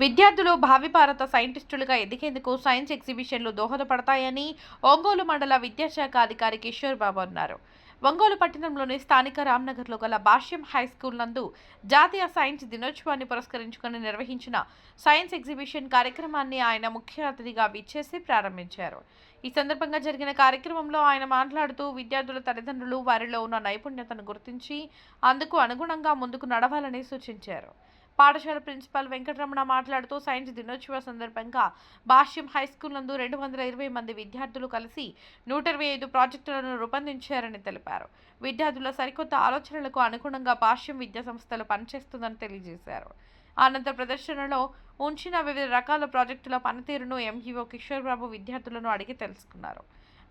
విద్యార్థులు భావి భారత సైంటిస్టులుగా ఎదిగేందుకు సైన్స్ ఎగ్జిబిషన్లు దోహదపడతాయని ఒంగోలు మండల విద్యాశాఖ అధికారి కిషోర్ బాబు అన్నారు. ఒంగోలు పట్టణంలోని స్థానిక రామ్నగర్లో గల భాష్యం హైస్కూల్ నందు జాతీయ సైన్స్ దినోత్సవాన్ని పురస్కరించుకుని నిర్వహించిన సైన్స్ ఎగ్జిబిషన్ కార్యక్రమాన్ని ఆయన ముఖ్య అతిథిగా విచ్చేసి ప్రారంభించారు. ఈ సందర్భంగా జరిగిన కార్యక్రమంలో ఆయన మాట్లాడుతూ విద్యార్థుల తల్లిదండ్రులు వారిలో ఉన్న నైపుణ్యతను గుర్తించి అందుకు అనుగుణంగా ముందుకు నడవాలని సూచించారు. పాఠశాల ప్రిన్సిపాల్ వెంకటరమణ మాట్లాడుతూ సైన్స్ దినోత్సవ సందర్భంగా భాష్యం హైస్కూల్ నందు 220 మంది విద్యార్థులు కలిసి 125 ప్రాజెక్టులను రూపొందించారని తెలిపారు. విద్యార్థుల సరికొత్త ఆలోచనలకు అనుగుణంగా భాష్యం విద్యా సంస్థలు పనిచేస్తుందని తెలియజేశారు. అనంతర ప్రదర్శనలో ఉంచిన వివిధ రకాల ప్రాజెక్టుల పనితీరును ఎంఈఓ కిషోర్ బాబు విద్యార్థులను అడిగి తెలుసుకున్నారు.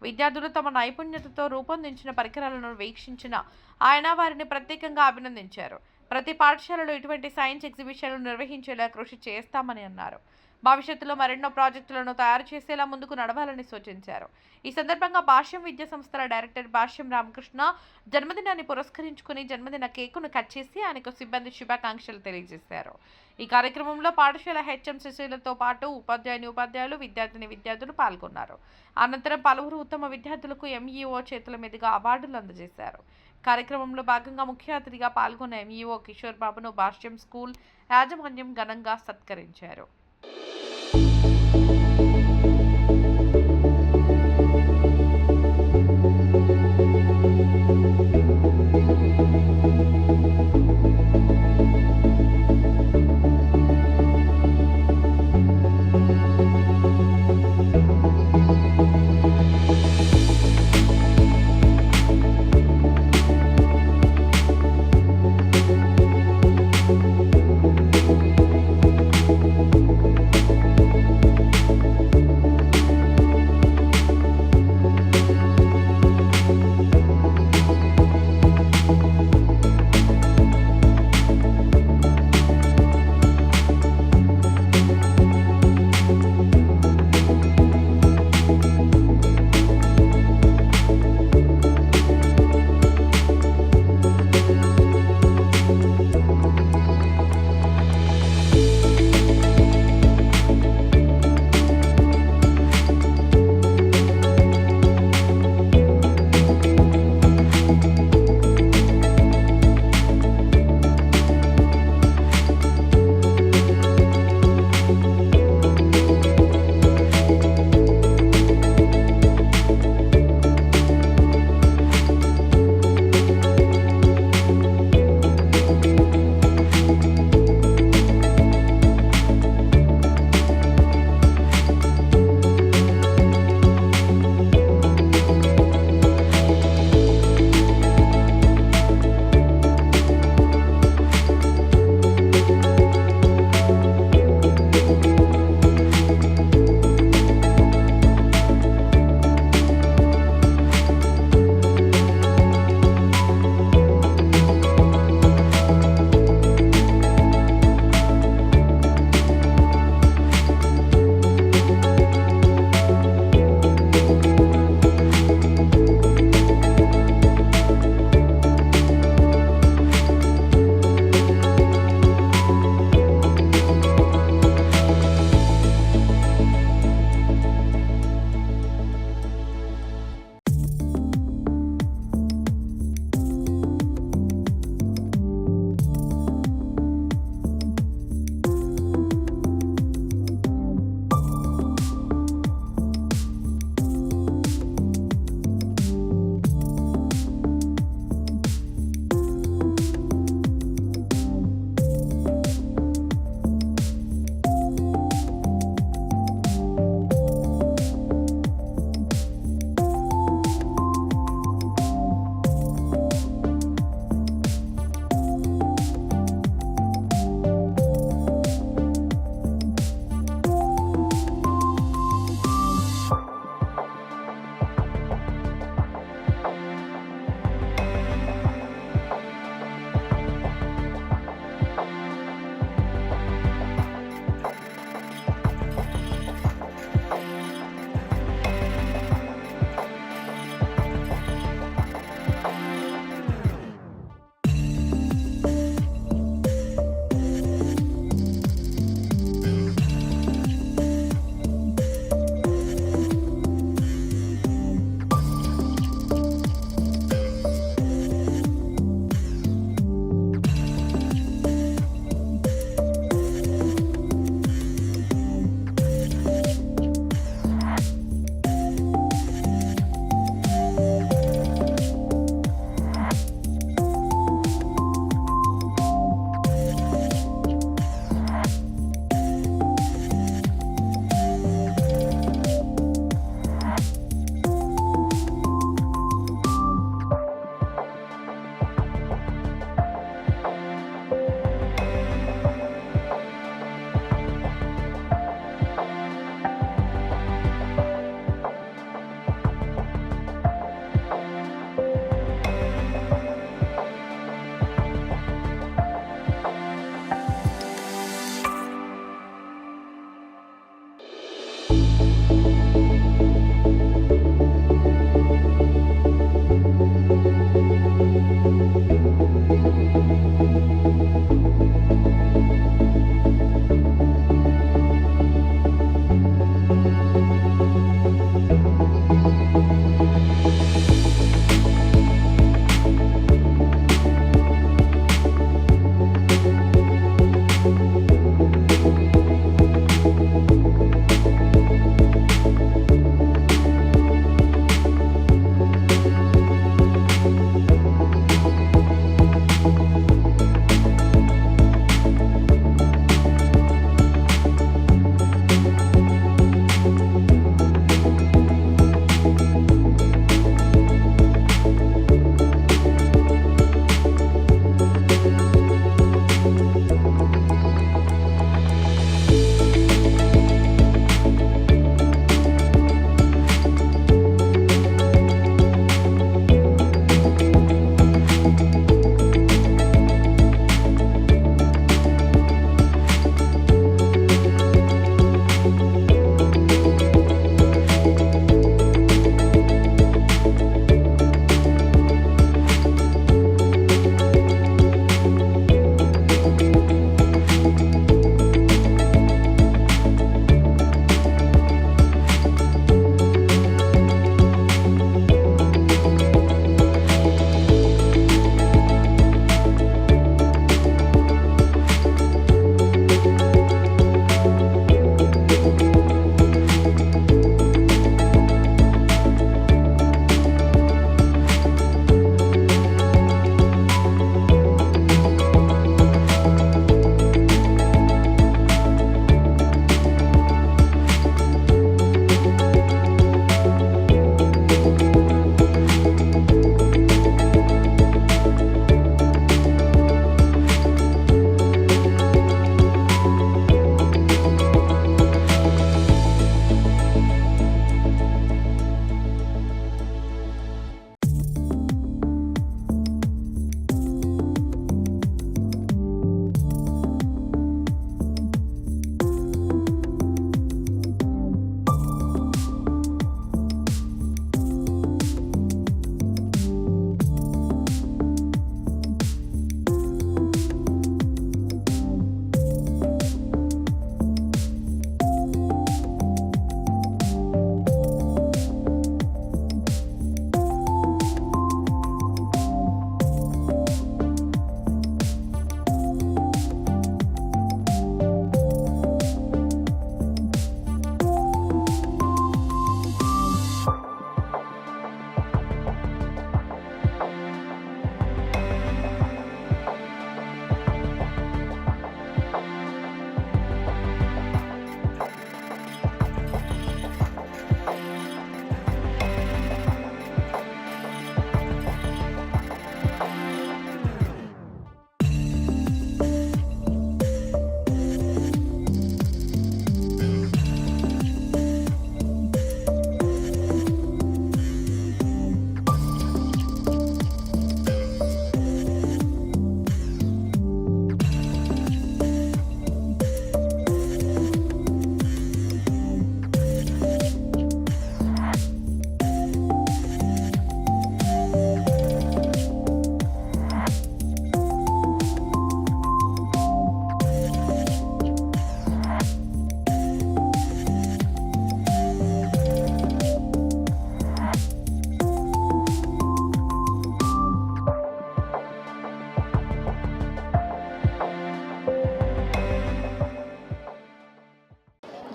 విద్యార్థులు తమ నైపుణ్యతతో రూపొందించిన పరికరాలను వీక్షించిన ఆయన వారిని ప్రత్యేకంగా అభినందించారు. ప్రతి పాఠశాలలో ఇటువంటి సైన్స్ ఎగ్జిబిషన్లు నిర్వహించేలా కృషి చేస్తామని అన్నారు. భవిష్యత్తులో మరెన్నో ప్రాజెక్టులను తయారు చేసేలా ముందుకు నడవాలని సూచించారు. ఈ సందర్భంగా భాష్యం విద్యా సంస్థల డైరెక్టర్ భాష్యం రామకృష్ణ జన్మదినాన్ని పురస్కరించుకుని జన్మదిన కేకును కట్ చేసి ఆయనకు సిబ్బంది శుభాకాంక్షలు తెలియజేశారు. ఈ కార్యక్రమంలో పాఠశాల హెచ్ఎం శిశులతో పాటు ఉపాధ్యాయులు విద్యార్థులు పాల్గొన్నారు. అనంతరం పలువురు ఉత్తమ విద్యార్థులకు ఎంఈఓ చేతుల మీదుగా అవార్డులు అందజేశారు. కార్యక్రమంలో భాగంగా ముఖ్య అతిథిగా పాల్గొన్న ఎంఈఓ కిషోర్ బాబును భాష్యం స్కూల్ యాజమాన్యం ఘనంగా సత్కరించారు.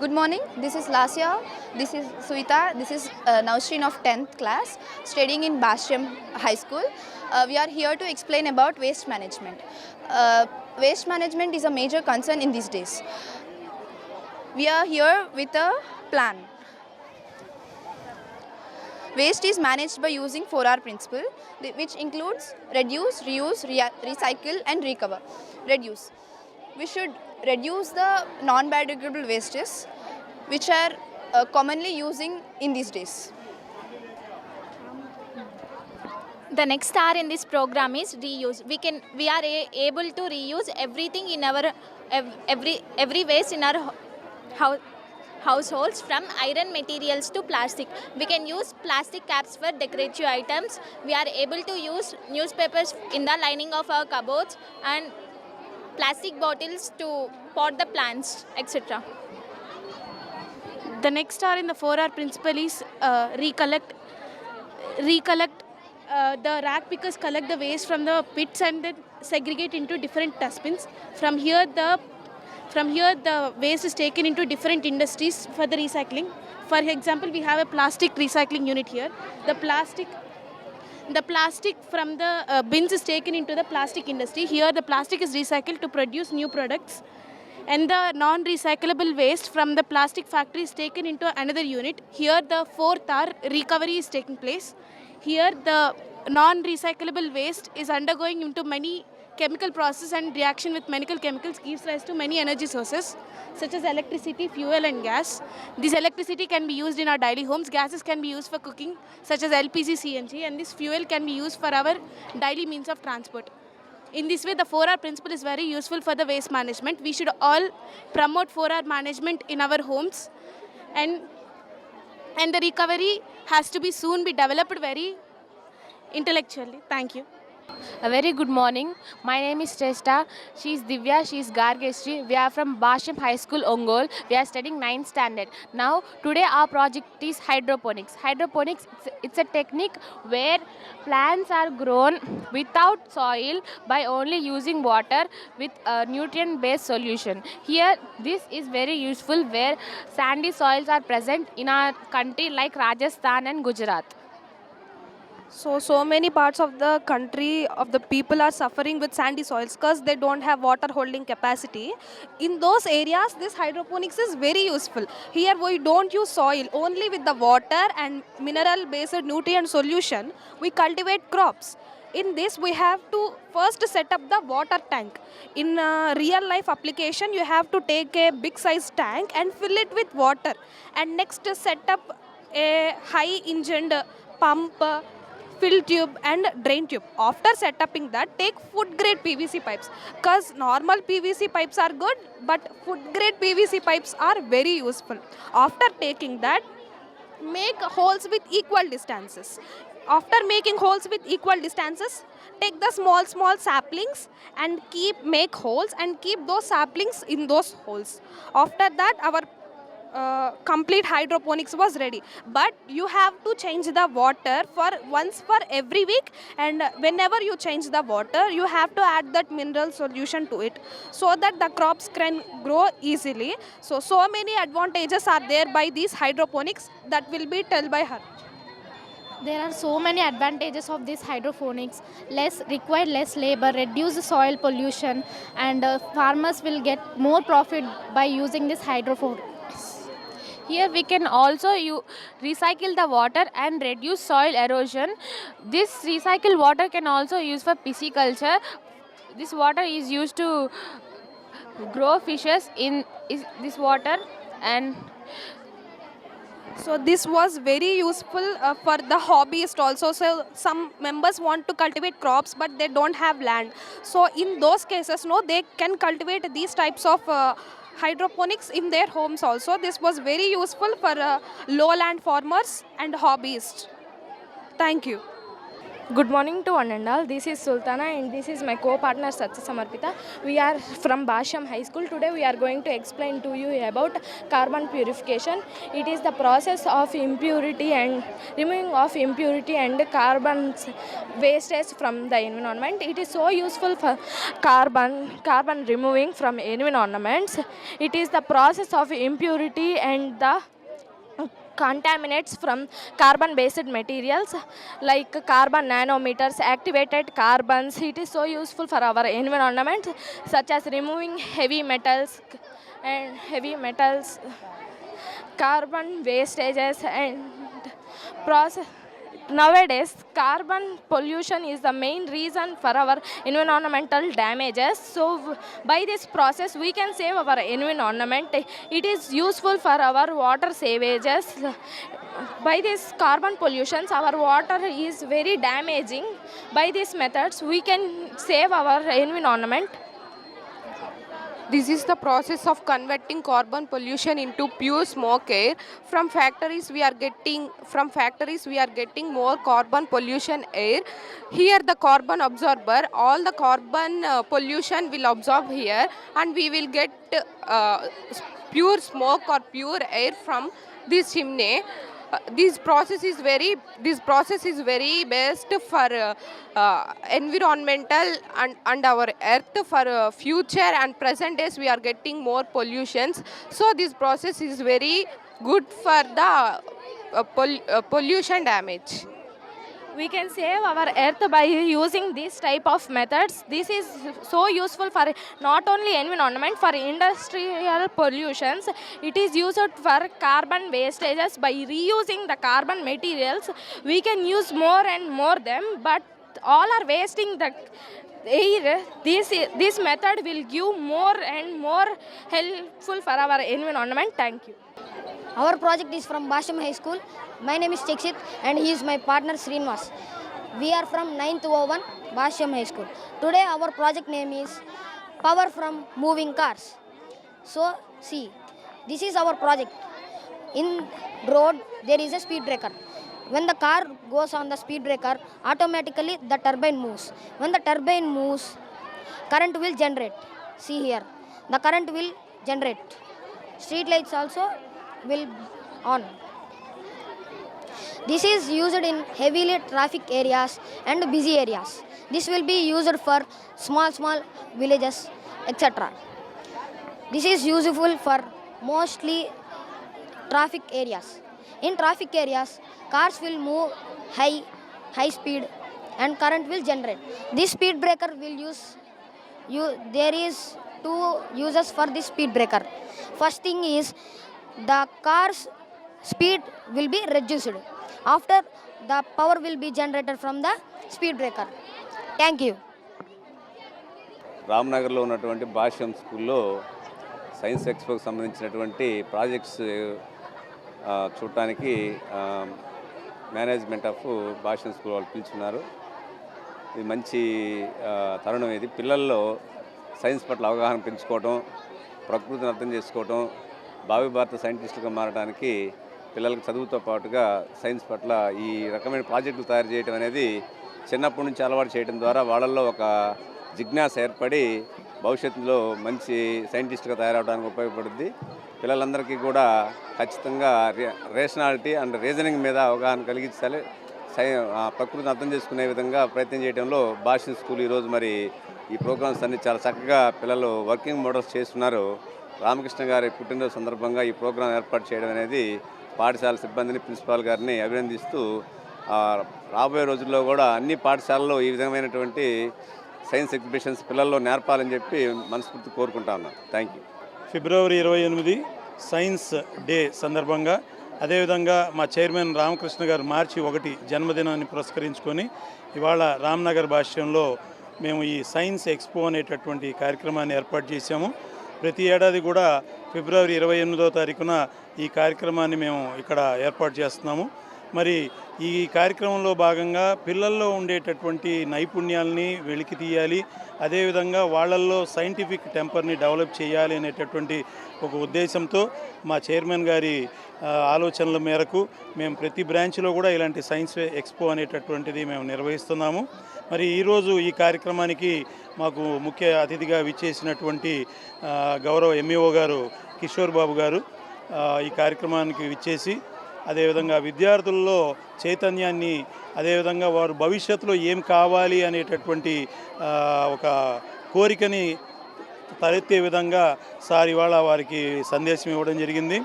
Good morning. This is Lasya. This is Suita. This is Naushreen of 10th class, studying in Basham High School. We are here to explain about waste management. Waste management is a major concern in these days. We are here with a plan. Waste is managed by using 4R principle, which includes reduce, reuse, recycle and recover. Reduce. We should reduce the non-biodegradable wastes which are commonly using in these days. The next R in this program is reuse. We are able to reuse everything in our every waste in our households, from iron materials to plastic. We can use plastic caps for decorative items. We are able to use newspapers in the lining of our cupboards and plastic bottles to pot the plants, etc. The next R in the 4R principle is recollect. The rag pickers collect the waste from the pits and then segregate into different dustbins. From here the waste is taken into different industries for the recycling. For example, we have a plastic recycling unit here. The plastic from the bins is taken into the plastic industry. Here the plastic is recycled to produce new products. And the non-recyclable waste from the plastic factory is taken into another unit. Here the 4th R, recovery, is taking place. Here the non-recyclable waste is undergoing into many chemical process and reaction with chemical chemicals gives rise to many energy sources such as electricity, fuel and gas. This electricity can be used in our daily homes. Gases can be used for cooking such as LPG, CNG, and this fuel can be used for our daily means of transport. In this way, the 4R principle is very useful for the waste management. We should all promote 4R management in our homes, and the recovery has to be soon be developed very intellectually. Thank you. A very good morning. My name is Shrestha. She is Divya. She is Gargeshri. We are from Basham High School, Ongole. We are studying 9th standard. Now, today our project is hydroponics. Hydroponics, it's a technique where plants are grown without soil by only using water with a nutrient-based solution. Here, this is very useful where sandy soils are present in our country like Rajasthan and Gujarat. So many parts of the country of the people are suffering with sandy soils because they don't have water holding capacity. In those areas, this hydroponics is very useful. Here we don't use soil, only with the water and mineral based nutrient solution we cultivate crops. In this we have to first set up the water tank. In real life application, you have to take a big size tank and fill it with water, and next set up a high engined pump, fill tube and drain tube. After setting that, take food grade PVC pipes, because normal PVC pipes are good but food grade PVC pipes are very useful. After taking that, make holes with equal distances. After making holes with equal distances, take the small saplings and make holes and keep those saplings in those holes. After that, our complete hydroponics was ready. But you have to change the water for once for every week, and whenever you change the water, you have to add that mineral solution to it so that the crops can grow easily. So many advantages are there by these hydroponics that will be told by her. There are so many advantages of this hydroponics. Require less labor, reduce the soil pollution, and farmers will get more profit by using this hydroponics. Here we can also recycle the water and reduce soil erosion. This recycled water can also use for pisciculture. This water is used to grow fishes in this water, and so this was very useful for the hobbyist also. So some members want to cultivate crops but they don't have land. So in those cases, they can cultivate these types of hydroponics in their homes also. This was very useful for lowland farmers and hobbyists. Thank you. Good morning to one and all. This is Sultana and this is my co-partner Satya Samarpita. We are from Basham High School. Today we are going to explain to you about carbon purification. It is the process of impurity and removing of impurity and carbon wastage from the environment. It is so useful for carbon removing from environments. It is the process of impurity and the contaminants from carbon based materials like carbon nanometers, activated carbons. It is so useful for our environment, such as removing heavy metals, carbon wastages and process. Nowadays, carbon pollution is the main reason for our environmental damages. So, by this process, we can save our environment. It is useful for our water savages. By these carbon pollutions, our water is very damaging. By these methods, we can save our environment. This is the process of converting carbon pollution into pure smoke air. From factories we are getting more carbon pollution air. Here the carbon absorber, all the carbon pollution will absorb here, and we will get pure smoke or pure air from this chimney. This process is very best for environmental and our earth. For future and present days we are getting more pollutions, so this process is very good for the pollution damage. We can save our earth by using this type of methods. This is so useful for not only environment, for industrial pollutions. It is used for carbon wastages. By reusing the carbon materials, we can use more and more them, but all are wasting the air. This method will give more and more helpful for our environment. Thank you. Our project is from Basham High School. My name is Chekshit and he is my partner Srinivas. We are from 9th O1 Basham High School. Today our project name is Power from Moving Cars. So see, this is our project. In road there is a speed breaker. When the car goes on the speed breaker, automatically the turbine moves. When the turbine moves, current will generate. See here, the current will generate. Street lights also will on. This is used in heavily traffic areas and busy areas. This will be used for small villages, etc. This is useful for mostly traffic areas. In traffic areas, cars will move high speed and current will generate. This speed breaker will there is two uses for this speed breaker. First thing is, the car's speed will be reduced. After, the power will be generated from the speed breaker. Thank you. రామ్నగర్లో ఉన్నటువంటి భాష్యం స్కూల్లో science ఎక్స్పోకి సంబంధించినటువంటి projects చూడటానికి management of Bhashyam school వాళ్ళు పిలుచున్నారు. ఇది మంచి తరుణం. ఇది పిల్లల్లో సైన్స్ పట్ల అవగాహన పెంచుకోవడం, ప్రకృతిని అర్థం చేసుకోవడం, భావి భారత సైంటిస్టులుగా మారడానికి పిల్లలకు చదువుతో పాటుగా సైన్స్ పట్ల ఈ రకమైన ప్రాజెక్టులు తయారు చేయడం అనేది చిన్నప్పటి నుంచి అలవాటు చేయడం ద్వారా వాళ్ళల్లో ఒక జిజ్ఞాస ఏర్పడి భవిష్యత్తులో మంచి సైంటిస్ట్గా తయారవడానికి ఉపయోగపడుద్ది. పిల్లలందరికీ కూడా ఖచ్చితంగా రేషనాలిటీ అండ్ రీజనింగ్ మీద అవగాహన కలిగించాలి. ప్రకృతిని అర్థం చేసుకునే విధంగా ప్రయత్నం చేయడంలో భాష స్కూల్ ఈరోజు మరి ఈ ప్రోగ్రామ్స్ అన్ని చాలా చక్కగా పిల్లలు వర్కింగ్ మోడల్స్ చేస్తున్నారు. రామకృష్ణ గారి పుట్టినరోజు సందర్భంగా ఈ ప్రోగ్రాం ఏర్పాటు చేయడం అనేది పాఠశాల సిబ్బందిని, ప్రిన్సిపాల్ గారిని అభినందిస్తూ రాబోయే రోజుల్లో కూడా అన్ని పాఠశాలల్లో ఈ విధమైనటువంటి సైన్స్ ఎగ్జిబిషన్స్ పిల్లల్లో నేర్పాలని చెప్పి మనస్ఫూర్తి కోరుకుంటా ఉన్నాను. Thank you. February 28 science day సందర్భంగా, అదేవిధంగా మా చైర్మన్ రామకృష్ణ గారు మార్చి 1 జన్మదినాన్ని పురస్కరించుకొని ఇవాళ రామ్నగర్ భాష్యంలో మేము ఈ సైన్స్ ఎక్స్పో అనేటటువంటి కార్యక్రమాన్ని ఏర్పాటు చేశాము. ప్రతి ఏడాది కూడా ఫిబ్రవరి 28వ తారీఖున ఈ కార్యక్రమాన్ని మేము ఇక్కడ ఏర్పాటు చేస్తున్నాము. మరి ఈ కార్యక్రమంలో భాగంగా పిల్లల్లో ఉండేటటువంటి నైపుణ్యాలని వెలికి తీయాలి, అదేవిధంగా వాళ్ళల్లో సైంటిఫిక్ టెంపర్ని డెవలప్ చేయాలి అనేటటువంటి ఒక ఉద్దేశంతో మా చైర్మన్ గారి ఆలోచనల మేరకు మేము ప్రతి బ్రాంచ్లో కూడా ఇలాంటి సైన్స్ ఎక్స్పో అనేటటువంటిది మేము నిర్వహిస్తున్నాము. మరి ఈరోజు ఈ కార్యక్రమానికి మాకు ముఖ్య అతిథిగా విచ్చేసినటువంటి గౌరవ ఎంఈఓ గారు కిషోర్ బాబు గారు ఈ కార్యక్రమానికి విచ్చేసి అదేవిధంగా విద్యార్థుల్లో చైతన్యాన్ని, అదేవిధంగా వారు భవిష్యత్తులో ఏం కావాలి అనేటటువంటి ఒక కోరికని తలెత్తే విధంగా సార్ ఇవాళ వారికి సందేశం ఇవ్వడం జరిగింది.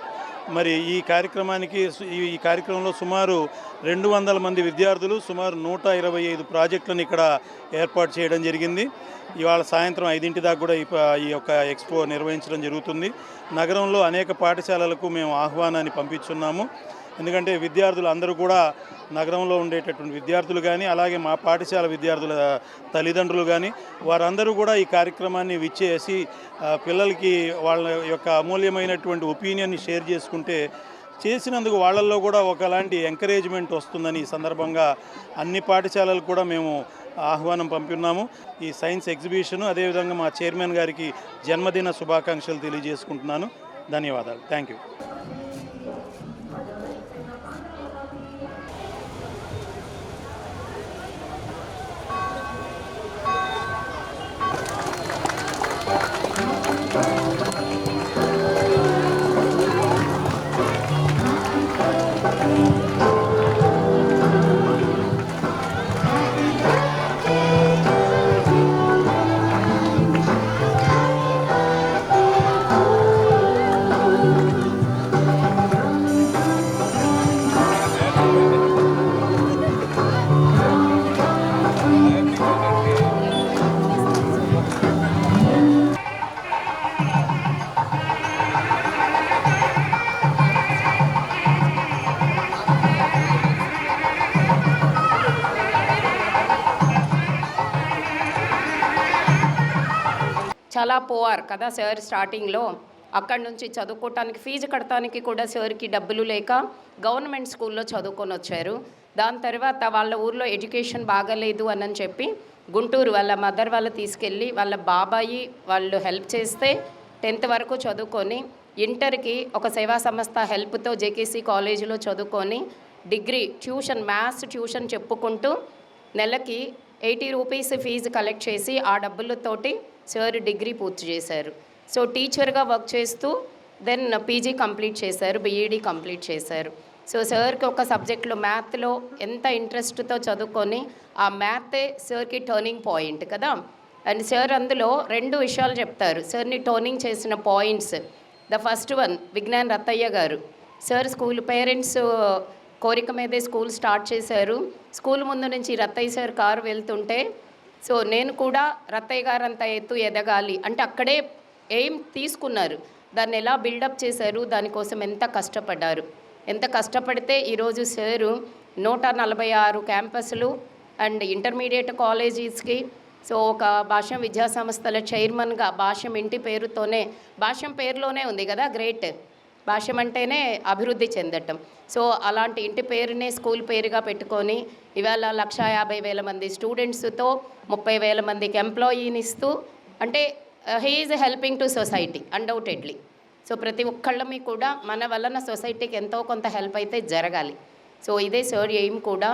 మరి ఈ కార్యక్రమంలో సుమారు 200 మంది విద్యార్థులు సుమారు 125 ప్రాజెక్టులను ఇక్కడ ఏర్పాటు చేయడం జరిగింది. ఇవాళ సాయంత్రం 5 దాకా కూడా ఈ యొక్క ఎక్స్పో నిర్వహించడం జరుగుతుంది. నగరంలో అనేక పాఠశాలలకు మేము ఆహ్వానాన్ని పంపించున్నాము. ఎందుకంటే విద్యార్థులు అందరూ కూడా నగరంలో ఉండేటటువంటి విద్యార్థులు కానీ, అలాగే మా పాఠశాల విద్యార్థుల తల్లిదండ్రులు కానీ వారందరూ కూడా ఈ కార్యక్రమాన్ని విచ్చేసి పిల్లలకి వాళ్ళ యొక్క అమూల్యమైనటువంటి ఒపీనియన్ని షేర్ చేసుకుంటే చేసినందుకు వాళ్ళల్లో కూడా ఒకలాంటి ఎంకరేజ్మెంట్ వస్తుందని ఈ సందర్భంగా అన్ని పాఠశాలలకు కూడా మేము ఆహ్వానం పంపిన్నాము. ఈ సైన్స్ ఎగ్జిబిషన్ అదేవిధంగా మా చైర్మన్ గారికి జన్మదిన శుభాకాంక్షలు తెలియజేసుకుంటున్నాను. ధన్యవాదాలు. Thank you. చాలా పోవార్ కదా సార్ స్టార్టింగ్లో. అక్కడి నుంచి చదువుకోవటానికి ఫీజు కట్టడానికి కూడా సార్కి డబ్బులు లేక గవర్నమెంట్ స్కూల్లో చదువుకొని వచ్చారు. దాని తర్వాత వాళ్ళ ఊర్లో ఎడ్యుకేషన్ బాగాలేదు అని చెప్పి గుంటూరు వాళ్ళ మదర్ వాళ్ళు తీసుకెళ్ళి వాళ్ళ బాబాయి వాళ్ళు హెల్ప్ చేస్తే 10th వరకు చదువుకొని ఇంటర్కి ఒక సేవా సంస్థ హెల్ప్తో జేకేసీ కాలేజీలో చదువుకొని డిగ్రీ ట్యూషన్ మ్యాథ్స్ ట్యూషన్ చెప్పుకుంటూ నెలకి 80 రూపీస్ ఫీజు కలెక్ట్ చేసి ఆ డబ్బులతోటి సార్ డిగ్రీ పూర్తి చేశారు. సో టీచర్గా వర్క్ చేస్తూ దెన్ పీజీ కంప్లీట్ చేశారు, బీఈడీ కంప్లీట్ చేశారు. సో సార్కి ఒక సబ్జెక్ట్లో మ్యాథ్లో ఎంత ఇంట్రెస్ట్తో చదువుకొని ఆ మ్యాథే సార్కి టర్నింగ్ పాయింట్ కదా. అండ్ సార్ అందులో 2 విషయాలు చెప్తారు సార్ని టర్నింగ్ చేసిన points. The first one Vignan Rattaiah garu. Sir school parents కోరిక మీదే స్కూల్ స్టార్ట్ చేశారు. స్కూల్ ముందు నుంచి రత్తయ్య సార్ కారు వెళ్తుంటే సో నేను కూడా రత్తయ్య గారు అంత ఎత్తు ఎదగాలి అంటే అక్కడే ఎయిమ్ తీసుకున్నారు. దాన్ని ఎలా బిల్డప్ చేశారు, దానికోసం ఎంత కష్టపడ్డారు. ఎంత కష్టపడితే ఈరోజు సారు 146 క్యాంపస్లు అండ్ ఇంటర్మీడియట్ కాలేజీస్కి సో ఒక భాష్యం విద్యా సంస్థల చైర్మన్గా భాష్యం ఇంటి పేరుతోనే భాష్యం పేరులోనే ఉంది కదా గ్రేట్. భాష్యం అంటేనే అభివృద్ధి చెందటం. సో అలాంటి ఇంటి పేరునే స్కూల్ పేరుగా పెట్టుకొని ఇవాళ 150,000 మంది స్టూడెంట్స్తో 30,000 మందికి ఎంప్లాయీని ఇస్తూ అంటే he is helping to society undoubtedly. So ప్రతి ఒక్కళ్ళమి కూడా మన వలన సొసైటీకి ఎంతో కొంత హెల్ప్ అయితే జరగాలి. సో ఇదే సార్ ఎయిమ్ కూడా.